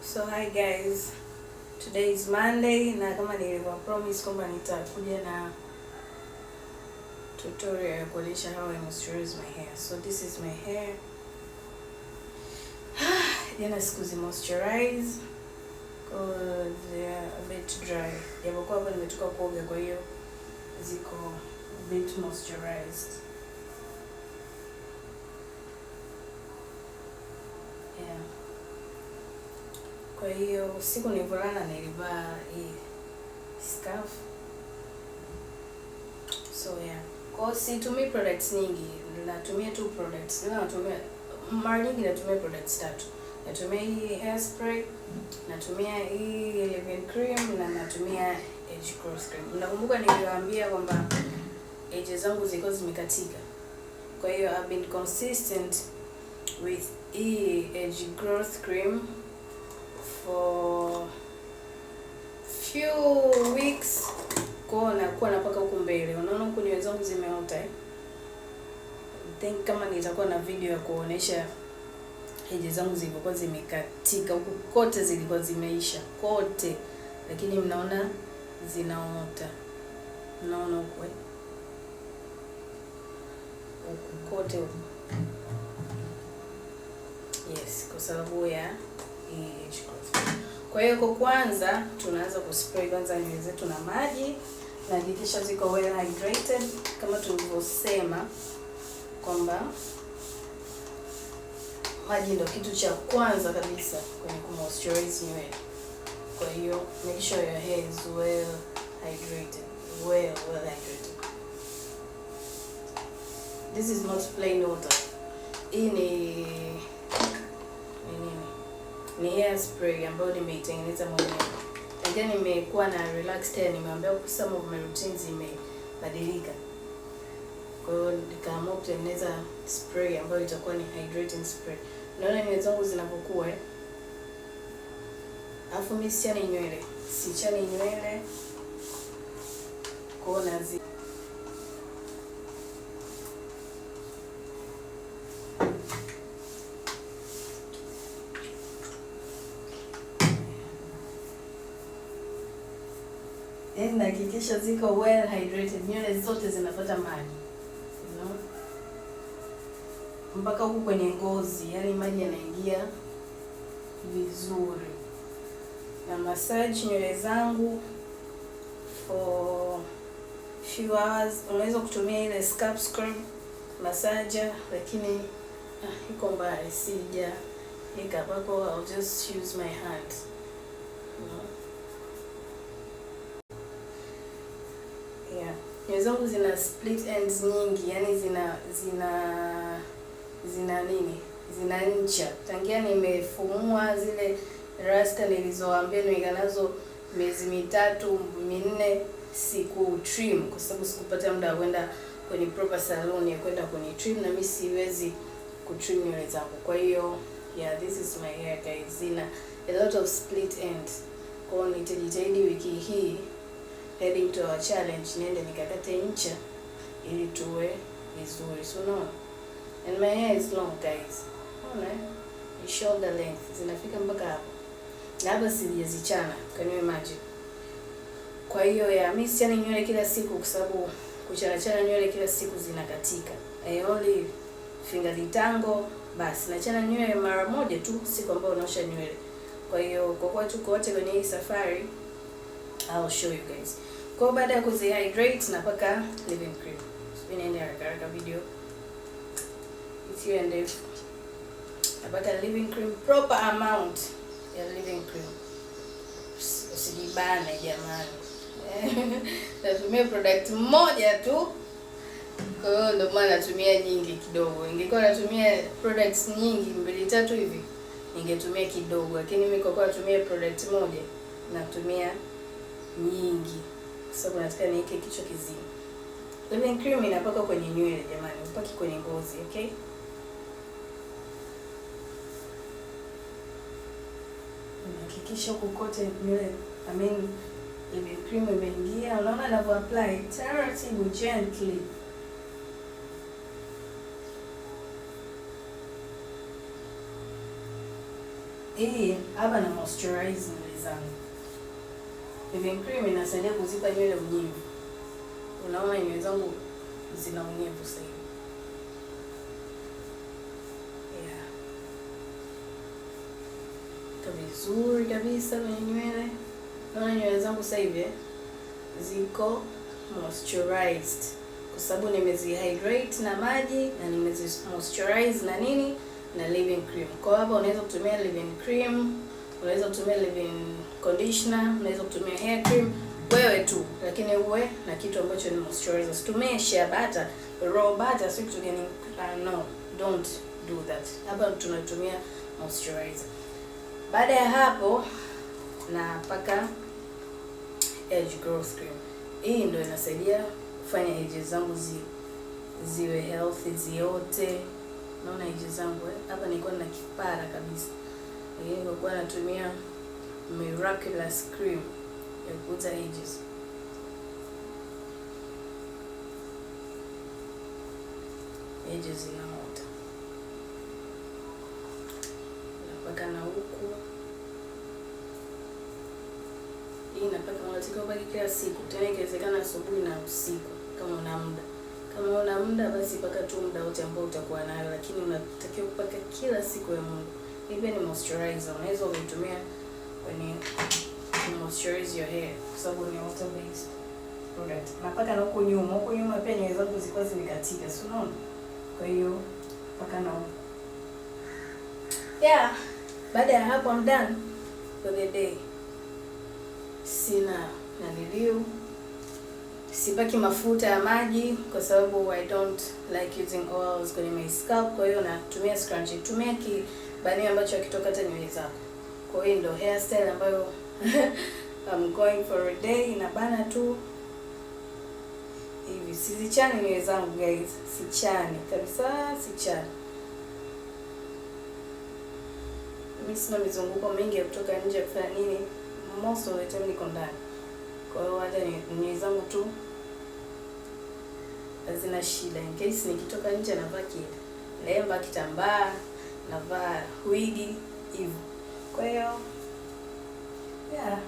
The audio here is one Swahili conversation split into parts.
So hi guys, today is Monday na kama nilivyo promise kwamba nitakuja na tutorial ya kuonyesha how I moisturize my hair. So this is my hair. Jana sikuzi moisturize because they are a bit dry. Japokuwa hapa nimetoka kuoga, kwa hiyo ziko a bit moisturized. Yeah. Kwa hiyo siku nilivolala nilivaa hii scarf. So yeah. Kwa situmii products nyingi, natumia tu products. Mara nyingi natumia products tatu. Natumia hii hairspray, natumia hii leave-in cream na natumia age growth cream. Nakumbuka niliwaambia kwamba edges zangu zilikuwa zimekatika. Kwa hiyo I've been consistent with hii age growth cream for few weeks. Kwa nakuwa napaka huku mbele. Unaona huku nywele zangu zimeota I think kama nitakuwa na video ya kuonesha edges zangu zilikuwa zimekatika huku kote, zilikuwa zimeisha kote, lakini mnaona zinaota. Mnaona huku huku kote huku. Yes, kwa sababu ya hii age growth. Kwa hiyo kwa kwanza tunaanza kuspray kwanza nywele zetu na maji na hakikisha ziko well hydrated kama tulivyosema kwamba maji ndio kitu cha kwanza kabisa kwenye kumoisturize nywele. Kwa hiyo make sure your hair is well hydrated. Well hydrated. This is not plain water. Hii ni hairspray ambayo nimeitengeneza mwenyewe. And then nimekuwa na relaxed hair, nimeambia some of my routines imebadilika. Kwa hiyo nikaamua kutengeneza spray ambayo itakuwa ni hydrating spray. Naona nywele zangu zinapokuwa alafu mimi sichani nywele. Kwa nazi nahakikisha ziko well hydrated, nywele zote zinapata maji, you know, mpaka huku kwenye ngozi, yani maji yanaingia vizuri. Na massage nywele zangu for few hours. Unaweza kutumia ile scalp scrub massager, lakini iko mbali, sija nikapako. I'll just use my hands, you know. Yeah. Nywele zangu zina split ends nyingi, yani zina ncha. Tangia nimefumua zile rasta nilizoambia niweka nazo miezi 3-4 siku trim kwa sababu sikupata muda wa kwenda kwenye proper salon ya kwenda kwenye trim, na mimi siwezi kutrim nywele zangu. Kwa hiyo yeah, this is my hair guys. Zina a lot of split ends. Kwa hiyo nitajitahidi wiki hii heading to our challenge niende nikakate ncha ili tuwe vizuri. So no. And my hair is long guys. Ni shoulder length. Zinafika mpaka hapo. Na hapa sijazichana. Can you imagine? Kwa hiyo ya mimi sichani nywele kila siku kwa sababu kuchana nywele kila siku zinakatika. I only finger vitango basi. Nachana nywele mara moja tu siku ambayo naosha nywele. Kwa hiyo kwa kuwa tuko wote kwenye hii safari, I'll show you guys. Kwa baada ya kuzihydrate napaka leave-in cream. Niende haraka video. It's here and there. Napaka leave-in cream, proper amount ya leave-in cream. Usijibane jamani. Natumia product moja tu. Kwa hiyo ndio maana natumia nyingi kidogo. Ingekuwa natumia products nyingi 2-3 hivi, ningetumia kidogo, lakini mimi kwa kuwa natumia product moja natumia nyingi. Sababu nataka niweke kichwa kizima. Leave-in cream inapaka kwenye nywele jamani, upaki kwenye ngozi, okay? Hakikisha kukote nywele, leave-in cream imeingia. Unaona ninavyo apply taratibu, gently. hii hapa na moisturize nywele zangu. Leave-in cream inasaidia kuzipa nywele unyevu. Unaona nywele zangu zina unyevu sasa hivi. Yeah. Vizuri kabisa kwenye nywele. Naona nywele zangu sasa hivi ziko moisturized kwa sababu nimezihydrate na maji na moisturize na nini na leave-in cream. Kwa hapa unaweza kutumia leave-in cream, unaweza kutumia leave-in conditioner, unaweza kutumia hair cream, wewe tu, lakini uwe na kitu ambacho ni moisturizer. Usitumie shea butter, raw butter, sio kitu gani. No, don't do that. Hapa tunatumia moisturizer. Baada ya hapo napaka edge growth cream. Hii ndio inasaidia kufanya edges zangu ziwe healthy, ziote. Naona edges zangu hapa nilikuwa na kipara kabisa. Nilikuwa natumia Miraculous cream ya kukuza edges. Edges zinaota. Napaka na huku. Hii napaka unatakiwa upake kila siku. Tena ikiwezekana asubuhi na usiku kama una muda. Kama una muda basi paka tu muda wote ambao utakuwa nayo, lakini unatakiwa kupaka kila siku ya Mungu. Hii pia ni moisturizer. Unaweza kuitumia kwenye moisturize your hair kwa sababu ni water based product. Napaka na huko nyuma. Huko nyuma pia nywele zangu zilikuwa zimekatika, si unaona? Kwa hiyo paka na huko. Yeah. Baada ya hapo I'm done for the day. Sina naniliu. Sipaki mafuta ya maji kwa sababu I don't like using oils kwenye my scalp. Kwa hiyo natumia scrunchie. Tumia kibanio ambacho hakitoka hata nywele zako. Kwa hiyo ndio hairstyle ambayo I'm going for a day. Inabana tu hivi. Sizichani nywele zangu guys. Sichani kabisa, sichani. Mimi sina mizunguko mingi ya kutoka nje ya kufanya nini. Most of the time niko ndani. Kwa hiyo hata nywele zangu tu hazina shida. In case nikitoka nje navaa kilemba, kitambaa, navaa wigi hivyo. Kwa hiyo yeah,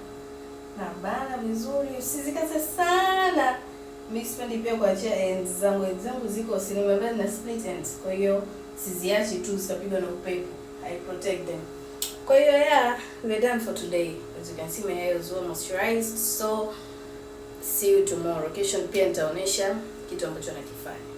nabana vizuri, usizikaze sana. Mimi sipendi pia kuachia ends zangu. Ends zangu ziko sinimebana na split ends. Kwa hiyo siziachi tu zikapigwa na upepo. I protect them. Kwa hiyo yeah, we're done for today. As you can see my hair is well moisturized. So see you tomorrow. Kesho pia nitaonesha kitu ambacho nakifanya.